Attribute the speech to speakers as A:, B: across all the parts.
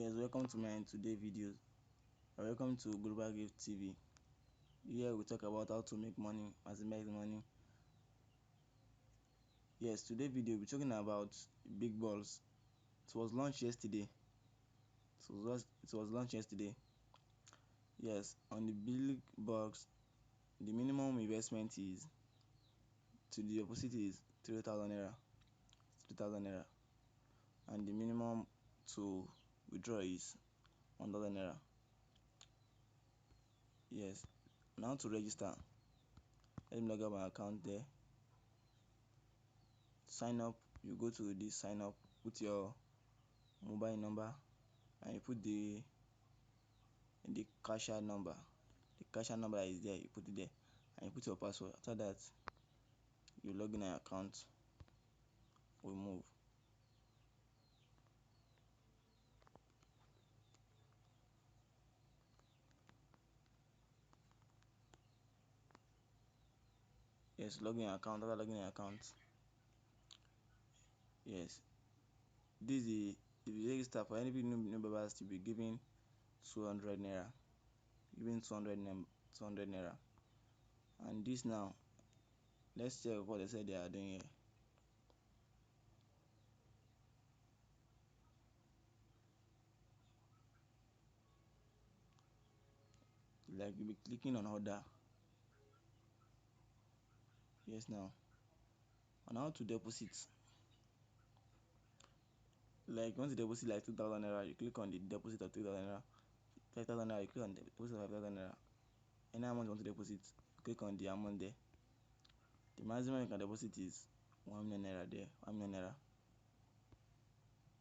A: Yes, welcome to my today videos. Welcome to Global Gift TV. Here we talk about how to make money, maximize money. Yes, today video we're talking about big balls. It was launched yesterday. Yes, on the big box, the minimum investment is to the deposit is 3,000 naira. 3,000 naira, and the minimum to withdraw is 1,000 naira. Yes, now to register, let me log out my account there. Sign up, you go to this sign up, put your mobile number and you put the cashier number. The cashier number is there, you put it there and you put your password. After that, you log in your account. We move. Yes, log in your account. After logging your account, yes, this is if you register for any new members to be giving 200 naira, giving 200 naira. And this now, let's check what they said they are doing here. Like you'll be clicking on order. Yes, now on how to deposit. Like once you deposit like 2,000 naira, you click on the deposit of 3,000 naira. 5,000 naira, you click on the deposit of 5,000 naira. Any amount you want to deposit, you click on the amount there. The maximum you can deposit is 1 million naira there. 1 million naira.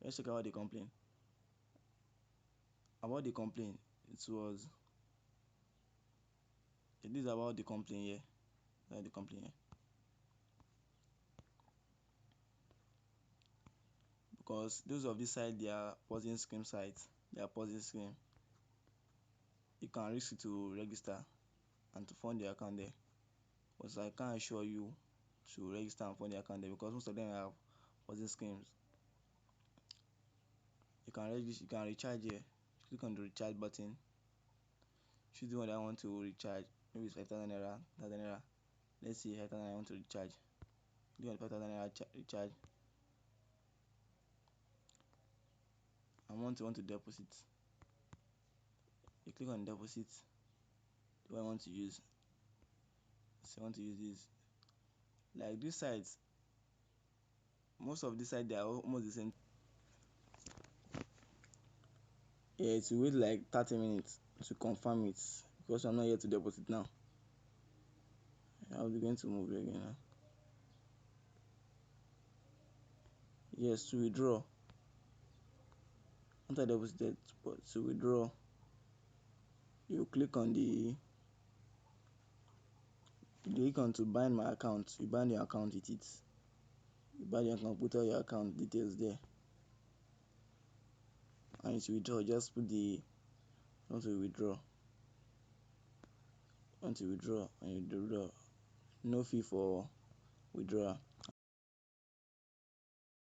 A: Let's check out the complaint. About the complaint, this is about the complaint here. The complaint here. Because those of this side, they are pausing screen sites. They are pausing screen. You can risk to register and to fund the account there. But I can't assure you to register and fund the account there because most of them have pausing screens. You can register, you can recharge here. Click on the recharge button. Choose the one that I want to recharge. Maybe it's 5,000 naira, 1,000 naira. Let's see 5,000 I want to recharge. Click on 5,000 naira recharge. Want to deposit. You click on deposit. The one I want to use. So I want to use this. Like these sites, most of these sites they are almost the same. Yeah, it will wait like 30 minutes to confirm it because I'm not here to deposit now. I'll be going to move again now. Yes, to withdraw. Once I deposited, but to withdraw, you click on to bind my account. You bind your account with it. You bind your account, put all your account details there. And to withdraw, just put the want to withdraw. And you withdraw. No fee for withdrawal.